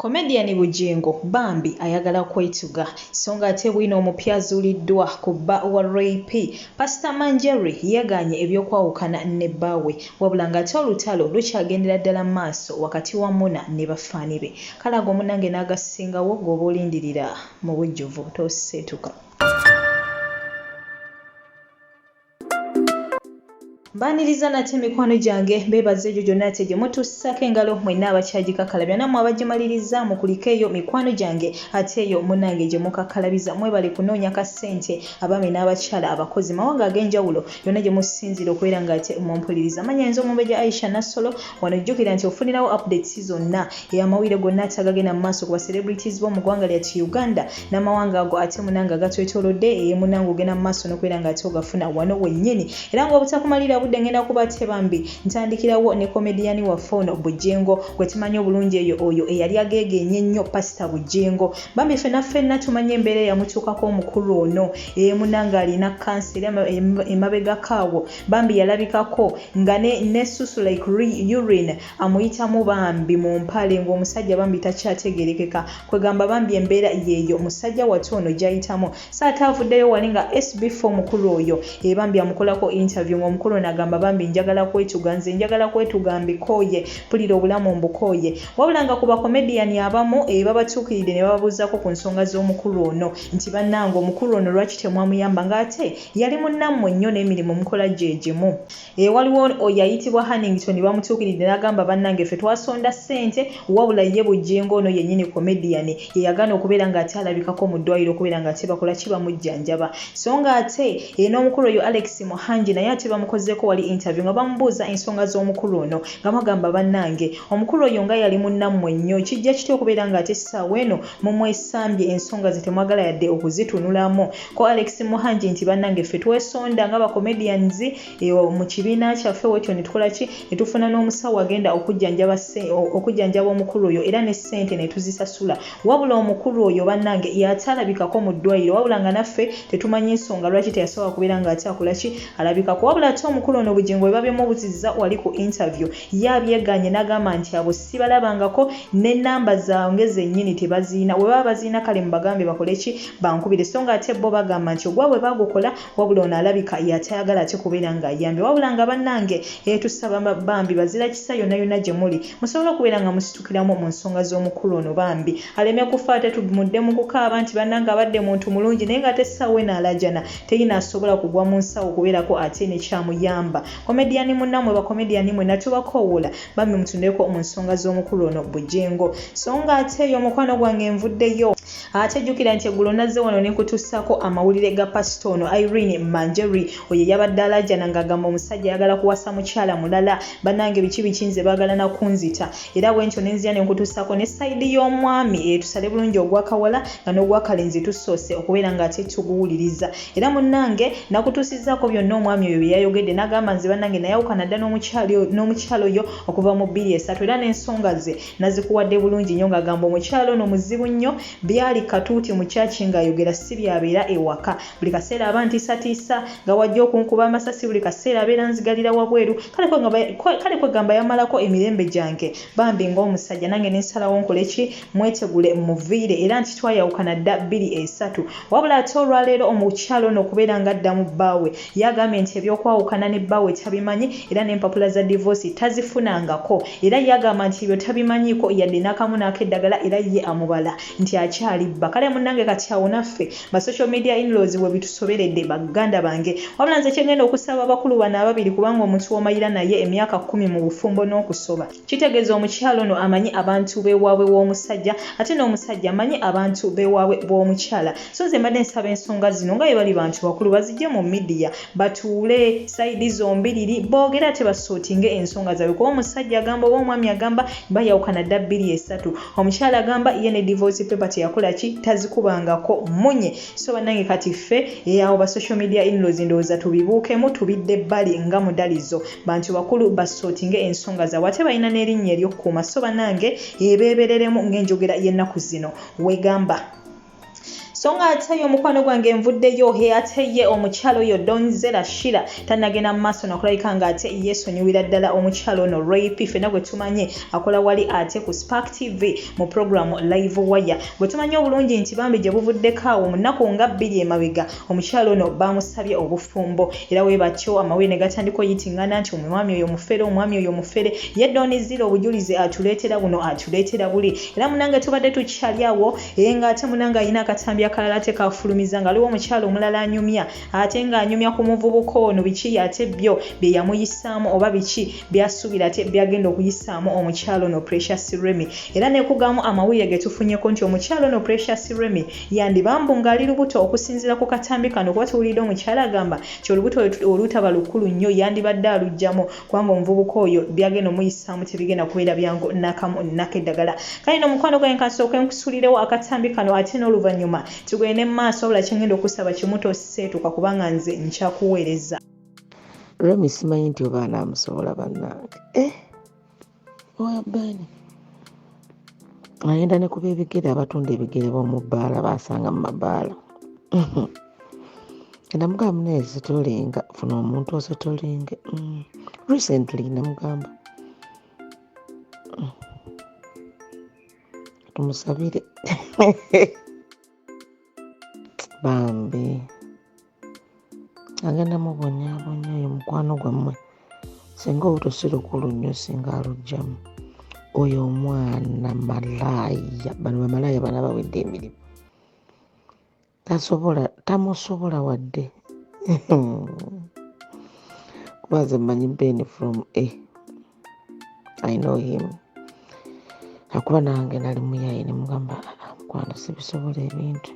Comedian Bujengo Bambi ayagala kwetuga songa ate bwino omupya azuuliddwa ku bba wa rape. Pastor Manjeri yaganye ebyokwawukana ne bbawe wabula ng'ate olutalo lukyagendera ddala maaso wakati wa Muna ne bafaani be. Kalaga omunange n'agasingawo gw'oba olindirira mu bujjuvu toseetuka. Baniriza nate mikwano gyange bebaze ejo gyonna ate gye mutussako engalo mwenna abakyagikakalabya nammwe abagimaliriza mukuliko eyo mikwano gyange ate eyo munnange gye mukakalabiza mwebale kunoonya ka ssente abaami n'abakyala abakozi mawanga ag'enjawulo yonna gye musinzira okubeera ng'ate mumpuliriza manya nze omumbejja Aisha Nassolo wano jjukira nti ofunirawo updates zonna ey'amawulire gonna ate agagenda mu maaso ku ba celebrities b'omu ggwanga lyati Uganda n'amawanga ago ate munnange agatwetoolodde ey'emunnange ogenda mu maaso n'okubeera ng'ate ogafuna wano wennyini era ng'obutakumalira budde ngenda kuba Bambi ntandikirawo ne comedian waffe ono Bujengo gwe tumanyi obulungi eyo oyo eyali ageegeenye nnyo Pastor Bujengo. Bambi ffenna tumanyi embeera yamutuukako omukulu ono munnange alina kanseri emabega kaawo Bambi yalabikako nga ne susu like urine amuyitamu Bambi mu mpale ng'omusajja Bambi takyategerekeka kwegamba Bambi embeera yeeyo musajja wate ono gyayitamu saate avuddeyo wali nga SB4 omukulu oyo Bambi amukolako interview ng'omukulu n'agamba Bambi njagala kwetuga mbikooye pulira obulamu mbukooye wabula nga kuba comedian abamu babatuukiridde ne bababuuzako ku nsonga z'omukulu ono nti bannange omukulu ono lwaki temwamuyamba ng'ate yali munnammwe nnyo n'emirimu mukola gyegimu waliwo oyo ayitibwa Hannington bamutuukiridde n'agamba bannange ffe twasonda ssente wabula ye Bujengo ono yennyini comedian yeyagana okubeera ng'ate alabikako mu ddwaliro okubeera ng'ate bakola ki bamujjanjaba so ng'ate n'omukulu oyo Alex Muhangi naye ate bamukozeeko wali interview nga bamubuuza ensonga z'omukulu ono nga bagamba bannange omukulu oyo nga yali munnammwe nnyo kijja kitya okubeera ng'ate essaawa eno mumwesambye ensonga ze temwagala yadde okuzitunulamu ko Alex Muhangi nti bannange ffe twesonda nga ba-comedians mu kibiina kyaffe wetyo ne tukola ki ne tufuna n'omusawo agenda okujjanjaba omukulu oyo era ne ssente ne tuzisasula wabula omukulu oyo bannange yatalabikako mu ddwaliro wabula nga naffe tetumanyi ensonga lwaki teyasobola kubeera ng'ate akola ki alabikako wabula ate omukulu ono Bujengo bwe babimubuzizza wali ku interview yabyeganye n'agamba nti abo sibalabangako n'ennamba zange zennyini tebaziina bwe baba baziina kale mu bagambe bakole ki bankubire so nga ate bo bagamba nti ogwabwe bagukola wabula ono alabika yatayagala ate kubeera ng'ayambye wabula nga bannange tusaba Bambi bazira kisa yonna yonna gye muli musobole okubeera nga musitukiramu mu nsonga z'omukulu ono Bambi aleme kufa ate tumudde mu kukaaba nti bannange abadde muntu mulungi naye ng'ate essaawa eno alajana terina asobola kugwa mu nsawo okubeerako ate ne kyamuyamba comedian munnamwe bakomediani mwenna tubakoowoola Bambi mutundeko mu nsonga z'omukulu ono Bujengo so nga ate eyo omukwano gwange nvuddeyo ate jjukira nti eggulo nazze wano ne kutuusako amawulire ga Pastor ono Irene Manjeri oyo yabadde alajana ng'agamba omusajja ayagala kuwasa mukyala mulala bannange biki bikinze baagala na kunzita era bwentyo nenzira ne nkutuusako ne sayidi y'omwami tusale bulungi ogwakawala nga n'ogwakalenzi tusoose okubeera ng'ate tuguwuliriza era munnange nakutuusizzaako byonna omwami oyo bye yayogedde n'agamba nze bannange nayawukana dda n'omukyalo oyo okuva mu 2003 era n'ensonga ze nazikuwadde bulungi nnyo ng'agamba omukyalo ono muzibu nnyo byali katuuti mu kyaki ng'ayogera si byabeera ewaka buli kaseera aba ntiisatiisa nga wajja okunkuba amasasi buli kaseera abeera nzigalira wabweru kale kwegamba yamalako emirembe gyange Bambi ng'omusajja nange nensalawo nkole ki mwetegule muviire era nti twayawukana dda 2003 wabula ate olwaleero omukyalo ono okubeera nga adda mu bbaawe yagambye nti ebyokwawukana ne bbaawe tabimanyi era n'empapula za divorce tazifunangako era yagamba nti ebyo tabimanyiiko yadde n'akamu n'akeddagala era ye amubala nti akyalibba kale munnange kati awo naffe ba social media in-laws bwe bitusoberedde baganda bange wabula nze kyengenda okusaba abakulu bano ababiri kubanga omuntu w'omayira naye emyaka 10 mu bufumbo n'okusoba kitegeeza omukyalo ono amanyi abantu beewaabwe w'omusajja ate n'omusajja amanyi abantu beewaabwe b'omukyala so nze mbadde nsaba ensonga zino nga bwe bali bantu bakulu bazijje mu media batuule sayidi zombiriri boogera ate basootinge ensonga zaabwe kuba omusajja agamba oba omwami agamba bayawukana dda 2003 omukyala agamba ye ne divorce paper teyakola ki tazikubangako munye so bannange kati ffe awo ba social media in-laws ndowooza tubibuukemu tubidde ebbali nga mudalizo bantu bakulu basootinge ensonga zaabwe ate balina n'erinnya ery'okkuuma so bannange beebereremu ng'enjogera y'ennaku zino wegamba so nga ate yo mukwano gwange nvuddeyo ate ye omukyalo yo Donzera Shira tanagenda mu maaso nakulabika nga ate yeesonyiwira ddala omukyalo ono Ray fena gwe tumanye akola wali ate ku Spark TV mu programu Live Wire bwe tumanye obulungi nti bambi gye buvuddeko awo mu nnaku nga 2 emabega omukyalo ono bamusabye obufumbo era we batyo amawulire ne gatandika oyitingana nti omwami oyo mufere yeddonizira obujulizi atuleetera buno atuleetera buli era munange tubadde tukyali awo nga ate munange alina akatambi akalala ate kafulumiza nga aliwo omukyalo omulala anyumya ate nga anyumya ku muvubuka ono biki ate byo bye yamuyisaamu oba biki byasuubira ate byagenda okuyisaamu omukyalo ono Precious Remy era nekugamu amawulire ge tufunyeko nti omukyalo ono Precious Remy yandibambu ng'ali lubuto okusinziira ku katambi kano kuba tuwulidde omukyala agamba nti olubuto olutaba lukulu nnyo yandibadde alugjamu kubanga omuvubuka oyo byagenda omuyisaamu tebigenda kubeera byangu nakamu nakeddagala kale no mukwano gwe nkasooka nkusulirewo akatambi kano ate n'oluvannyuma tugende mu maaso wabula kyengenda okusaba kimu toseetuka kubanga nze nkyakuweereza Remy simanyi nti oba anaamusobola bannange oya beni ayenda ne kuba ebigere abatunda ebigere b'omu bbaala baasanga mu mabbaala namugamba munezi setolinga funa omuntu osetolinge recently namugamba tumusabire bambi agenda mubonyabonya oyo mukwano gwammwe singa obuto si lukulu nnyo singa alugjamu oyo omwana malaaya bano bamalaaya bana bawedde emirimu tamusobola wadde kuba ze mmanyi Ben from I know him akuba nange nali muyaye ne mugamba mukwano sibisobola ebintu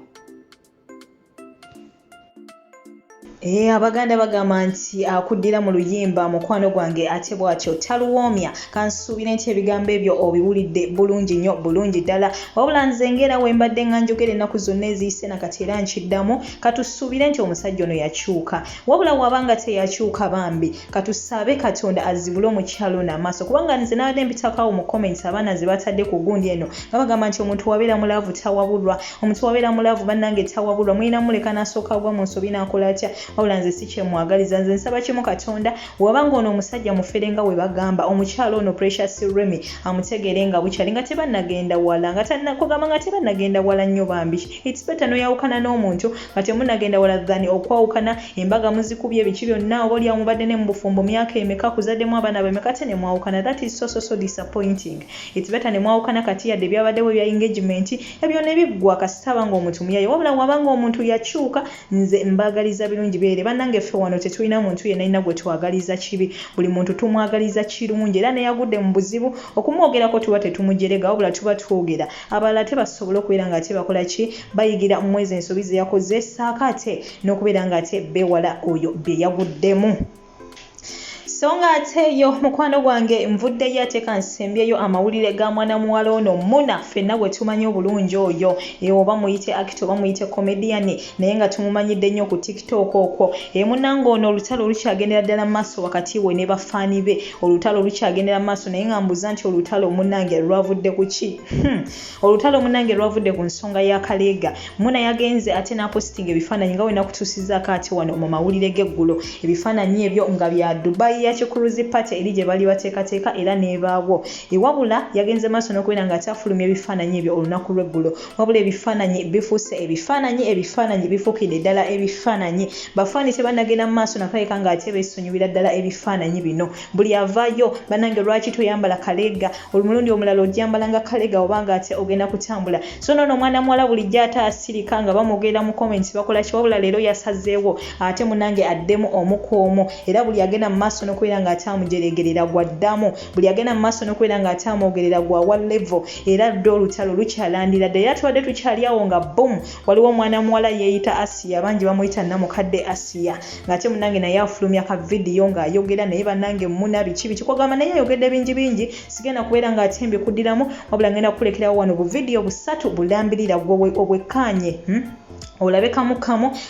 Abaganda bagamba nti akuddira mu luyimba mukwano gwange ate bwatyo taluwoomya kansuubire nti ebigambo ebyo obiwulidde bulungi nnyo bulungi ddala wabula nze ngera we mbadde nga njogera ennaku zonna eziyise nakati era nkiddamu katusuubire nti omusajja ono yakyuka wabula wabanga teyakyuka bambi katusabe Katonda azibule omukyalo n'amaaso kubanga nze nabadde mpitakawo mu comments abaana ze batadde ku gundi eno nga bagamba nti omuntu wabeera mulaavu tawabulwa omuntu wabeera mulaavu bannange tawabulwa mulina muleka n'asooka agwa mu nsobi n'akola atya wabula nze si kyemwagaliza nze nsaba kimu Katonda wabanga ono omusajja mufere nga we bagamba omukyalo ono Precious Remy amutegere nga bukyali nga tebannagenda wala nga tanakugamba nga tebannagenda wala nnyo bambi it's better noyawukana n'omuntu nga temunnagenda wala than okwawukana embaga muzikubye biki byonna oba oli amubadde ne mu bufumbo myaka emeka kuzaddemu abaana bemeka te ne mwawukana that is so disappointing it's better ne mwawukana kati yadde byabaddewo bya engagement ebyo ne biggwa kasitaba ng'omuntu muyaye wabula wabanga omuntu yakyuka nze mbagaliza birungi bere bannange ffe wano tetulina muntu yenna alina gwe twagaliza kibi buli muntu tumwagaliza kirungi era ne yagudde mu buzibu okumwogerako tuba tetumujerega wabula tuba twogera abalala tebasobola okubeera nga ate bakola ki bayigira mu mwezi ensobi ze yakoze saako ate n'okubeera nga ate beewala oyo bye yaguddemu songa ate yo mukwano gwange nvuddeyo ate kansembyeyo amawulire ga mwana muwala ono Muna ffenna gwe tumanyi obulungi oyo oba muyite actor oba muyite comedian naye nga tumumanyidde nnyo ku TikTok okwo munange ono olutalo olukyagendera ddala mu maaso wakati we ne bafaani be olutalo olukyagendera mu maaso naye nga mbuza nti olutalo munange lwavudde ku ki olutalo munange lwavudde ku nsonga ya Kaleega Muna yagenze ate n'apostinga ebifaananyi nga we nakutuusizaako ate wano mu mawulire g'eggulo ebifaananyi ebyo nga bya Dubai kikuruzi party eri gye bali bateekateeka era neebaawo wabula yagenze maaso n'okubeera nga atafulumya ebifaananyi ebyo olunaku lw'eggulo wabula ebifaananyi bifuuse ebifaananyi bifuukidde ddala ebifaananyi bafaani tebannagenda mu maaso nakaleka nga ate beesonyiwira ddala ebifaananyi bino buli avaayo bannange lwaki toyambala Kaleega omulundi omulala ojyambala nga Kaleega obanga ate ogenda kutambula so noono omwana muwala bulijjo ate asirika nga bamwogera mu comments bakola ki wabula leero yasazeewo ate munange addemu omukoomo era buli agenda mu maaso n'okubeera nga atamujeregerera gwaddamu buli agenda mu maaso n'okubeera nga atamwogerera gwa wa level era ddo olutalo lukyalandira ddala era tubadde tukyali awo nga boom waliwo omwana muwala yeeyita Asiya bangi bamuyita namukadde Asiya ng'ate munange naye afulumya ka vidiyo ng'ayogera naye bannange Muna biki kwagamba naye ayogedde bingi sigenda kubeera nga ate mbikuddiramu wabula ngenda kukulekerawo wano bu vidiyo busatu bulambirira gwe obwekkaanye olabe kamu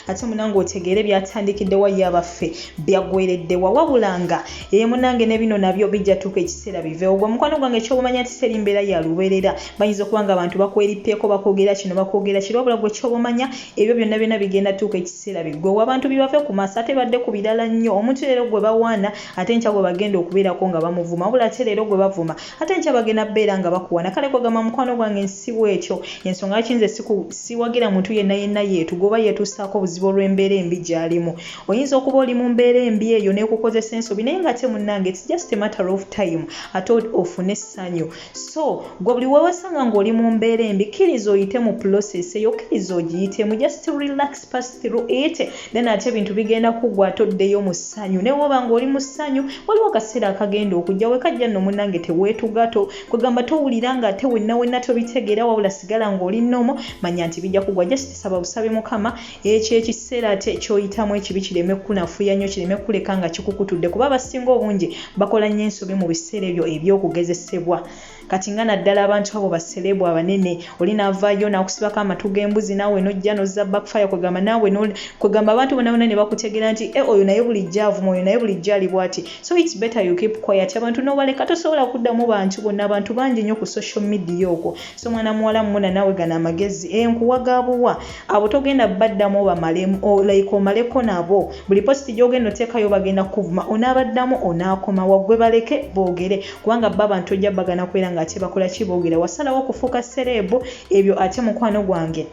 ate munange otegeere byatandikidde wa yabaffe byagweredde wa wabulanga munange ne bino nabyo bijja tuuka ekiseera biveewo gwe mukwano gwange ky'obumanya nti seri mbeera ya lubeerera bayinza okuba nga abantu bakwerippyeko bakwogera kino bakwogera kiri wabula gwe ky'obumanya ebyo byonna byonna bigenda tuuka ekiseera biggwewo abantu bibave ku maaso ate badde ku birala nnyo omuntu leero gwe bawaana ate nkya gwe bagenda okubeerako nga bamuvuma wabula ate leero gwe bavuma ate nkya bagenda bbeera nga bakuwana kale kwegamba mukwano gwange nsiwo ekyo ensonga lwaki nze siwagira muntu yenna yeetugoba yeetuusaako obuzibu olw'embeera embi gy'alimu oyinza okuba oli mu mbeera embi eyo n'ekukozesa ensobi naye nga ate munnange it's just a matter of time ate ofune essanyu so gwe buli wewasanga ng'oli mu mbeera embi kkiriza oyite mu process eyo kkiriza ogiyitemu just relax pass through it then ate ebintu bigenda kuggwa ate oddeyo mu ssanyu naye woba ng'oli mu ssanyu waliwo akaseera akagenda okujja wekajja nno munnange teweetugato kwegamba towulira nga ate wenna tobitegeera wabula sigala ng'oli nnomo manya nti bijja kuggwa just saba busabe mukama ekyo ekiseera ate ky'oyitamu ekibi kireme kunafuya nnyo kireme kuleka nga kikukutudde kuba abasinga obungi bakola nnyo ensobi mu biseera ebyo eby'okugezesebwa kati nga naddala abantu abo baserebu abanene oli naavaayo n'akusibako amatu g'embuzi naawe nojja nozza backfire kwegamba naawe kwegamba abantu bonna ne bakutegeera nti oyo naye bulijjo avuma oyo naye bulijjo ali bw'ati so it's better you keep quiet abantu n'obaleka tosobola kuddamu bantu bonna abantu bangi nnyo ku social media okwo so mwana muwala mmuna naawe gana amagezi enkuwa gabuwa abo togenda baddamu obamalemu like omaleko nabo buli posti gy'ogenda oteekayo bagenda kuvuma onaabaddamu onaakoma waggwe baleke boogere kubanga bba abantu ojja bagana kwera nga ate bakola kiboogera wasalawo okufuuka serebu ebyo ate mukwano gwange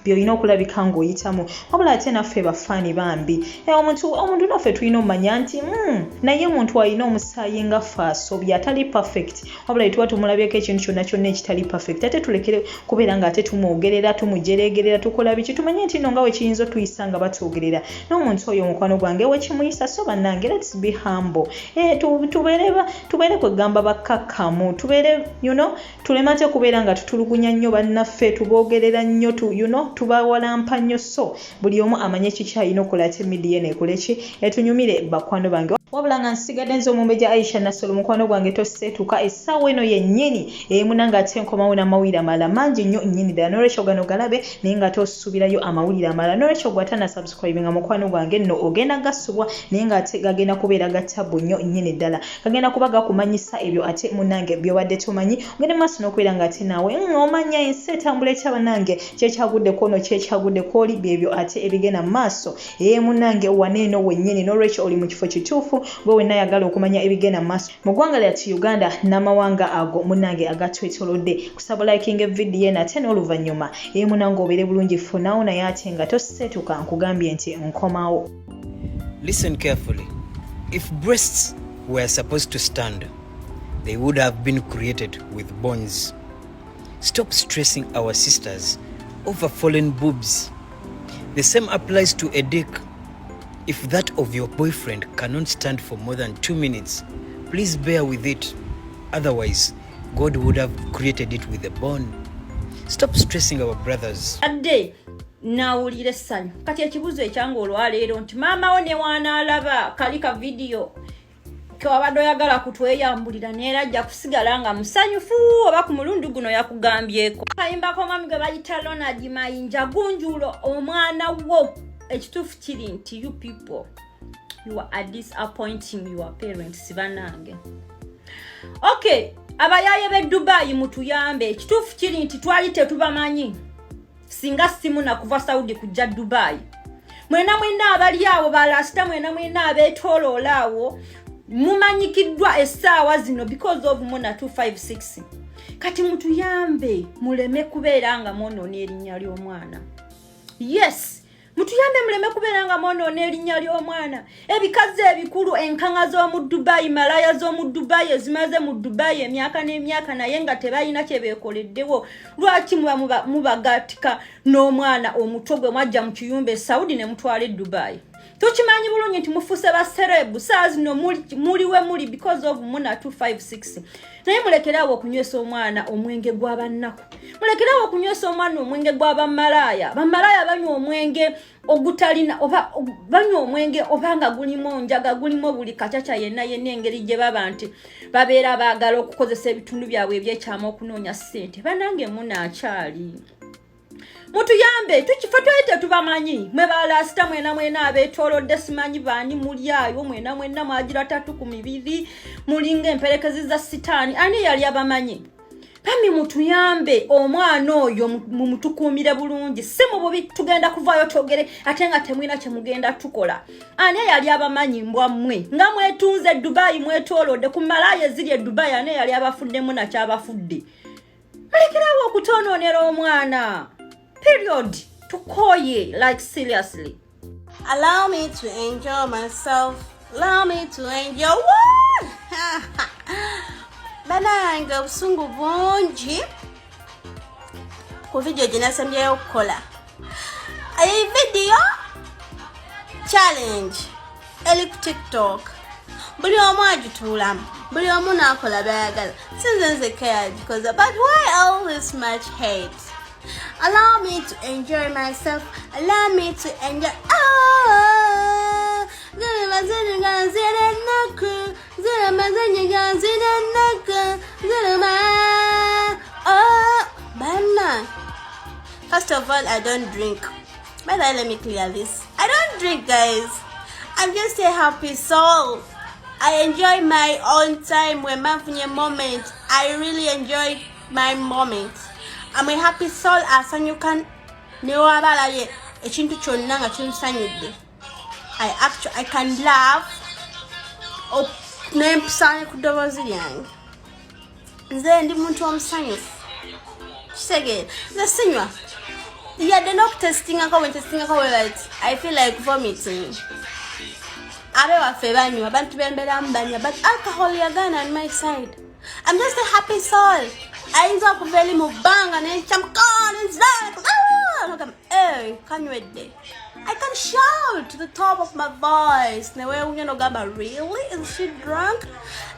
byolina okulabika ng'oyitamu wabula ate naffe bafaani bambi omuntu naffe tulina omanya nti naye muntu alina omusaayi nga ffe asobya atali perfect wabula tuba tumulabyeko ekintu kyonna ekitali perfect ate tulekere kubeera nga ate tumwogerera tumujeregerera tukola biki tumanye nti nno nga we kiyinza otuyisa nga batwogerera n'omuntu oyo omukwano gwange wekimuyisa so bannange let's be humble tubeere kwegamba bakkakkamu tubeere tulema ate kubeera nga tutulugunya nnyo bannaffe tuboogerera nnyo tubawalampa nnyo so buli omu amanye kikyalina okola ate midiya neekoleki etunyumire bakwano bange wabula nga nsigadde nze omumbejja Aisha Nassolo mukwano gwange toseetuka essaawa eno yennyini munanga ate nkomawo n'amawulire amalala mangi nnyo nnyini ddala n'olwekyo gano galabe naye nga tosuubirayo amawulire amalala n'olwekyo gw'atana subscribinga mukwano gwange nno ogenda gasubwa naye nga ate gagenda kubeera gattabu nnyo nnyini ddala gagenda kuba gakumanyisa ebyo ate munange byobadde tumanyi ogende maaso n'okubeera nga ate naawe omanya ensi etambula etya bannange kyekyagudde kwono kyekyagudde kwoli byebyo ate ebigenda mu maaso munange waneeno wennyini n'olwekyo oli mu kifo kituufu gwe wenna ayagala okumanya ebigenda mu maaso mu ggwanga lyatu Uganda n'amawanga ago munnange agatwetolodde kusaba likinga vidiyo eno ate n'oluvannyuma munange obeere bulungi funawo naye ate nga toseetuka nkugambye nti nkomawo. Listen carefully. If breasts were supposed to stand, they would have been created with bones. Stop stressing our sisters over fallen boobs. The same applies to a dick. If that of your boyfriend cannot stand for more than 2 minutes, please bear with it. Otherwise, God would have created it with a bone. Stop stressing our brothers. Adde nawulira essanyu kati ekibuzo ekyange olwaleero nti maama wo ne waanaalaba kali ka vidiyo kewabadde oyagala kutweyambulira neera ajja kusigala nga musanyufu oba ku mulundi guno yakugambyeko kayimbako omwami gwe bayita Ronald Mayinja Gunjulo omwana wo ekituufu kiri nti you people you are disappointing your parents banange. Okay, abayaaye b'e Dubai mutuyambe ekituufu kiri nti twali tetubamanyi singa simu na kuva Saudi kujja Dubai mwena abali awo balasita mwena abeetoloola awo mumanyikiddwa essaawa zino because of Mona 256 kati mutuyambe muleme kubeera nga mwonoona erinnya ly'omwana. Yes, mutuyambe muleme kubeera nga mwonoona erinnya ly'omwana. Ebikazi ebikulu enkanga z'omu Dubai, malaya z'omu Dubai ezimaze mu Dubai emyaka n'emyaka naye nga tebalina kye beekoleddewo. Lwaki mubagatika n'omwana omuto gwe mwajja mu kiyumba e Saudi ne mutwala e Dubai? Tukimanyi bulungi nti mufuuse ba serebu saa zino muliwe muli because of Mona 256. Naye mulekerawo okunywesa omwana omwenge gw'abannaku. Mulekerawo okunywesa omwana omwenge gw'abamalaya. Bamalaya banywa omwenge ogutalina oba banywa omwenge obanga gulimu njaga gulimu buli kacaca yenna engeri gye baba nti babeera baagala okukozesa ebitundu byabwe ebyekyama okunoonya ssente. Banange munaakyali. mutuyambe tukifa twete tubamanyi mwe balasita mwena abetolodde simanyi bani muli ayo mwena mwagira 3 ku 2 mulinga emperekezi za sitaani ani yali abamanyi Pami mutuyambe omwana oyo mumutukumire bulungi si mu bubi tugenda kuvayo togere ate nga temwina kye mugenda tukola ani yali abamanyi mbwa mmwe nga mwetunze Dubai mwetolodde ku malaye ziri e Dubai ani yali abafuddemu na kyabafudde lekerawo okutonoonera omwana period tukoye like seriously. Allow me to enjoy myself. Allow me to enjoy what? Bananga busungu bungi ku video ginasemyeyo okukola ayi video challenge eli ku TikTok buli omu agituulamu buli omu n'akola byayagala sinze nzekka because but why all this much hate? Allow me to enjoy myself. Allow me to enjoy. First of all, I don't drink. But let me clear this. I don't drink, guys. I'm just a happy soul. I enjoy my own time when I'm in a moment. I really enjoy my moment. I'm a happy soul as you can I can laugh or name sign could was young. Then the moon to say the singer. Yeah, they're not testing a comment testing a comment. I feel like vomiting. I don't have favor about to be but alcohol again on my side. I'm just a happy soul. I end up very mubang and then some corns. Hey, can you read? I can shout to the top of my voice. Now, you know, Gaba, really? Is she drunk?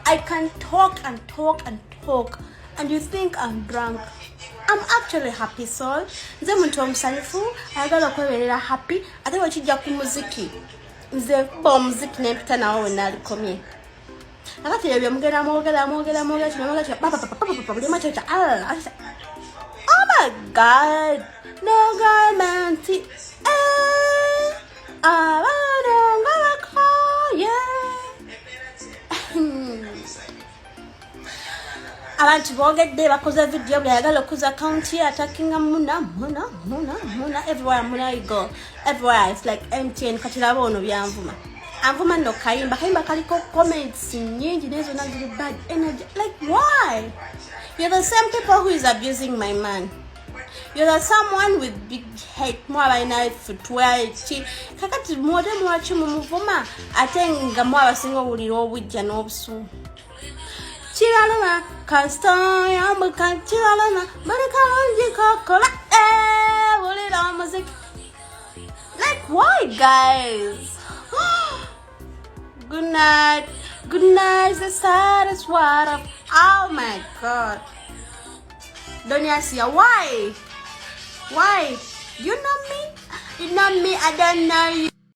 I can talk and talk and talk, and you think I'm drunk. I'm actually happy soul. Nze muntu omusanyufu, ayagala okweberera happy. Ate wakijja ku muziki. Nze bo muziki nempita nawo we nalikomye. Akati yebyo mugera oh my god, no guarantee. I don't call, abantu bogedde bakoze video byagala okuza account here attacking muna everywhere muna you go everywhere it's like MTN katirabo ono byanvuma anvuma ndo kayimba kaliko comments nyingi nezo nazili bad energy like why? You're the same people who is abusing my man. You're the someone with big head more by footwear kakati mwode mwachi mumuvuma ate nga mwabasinga obuliro obujja n'obusu Chiralana, Castoya, Chiralana, Marikalonji Cocola, music. Like, why, guys? Good night. Good night is the saddest word of. Oh my god. Don't you see why? Why? You know me? You know me, I don't know you.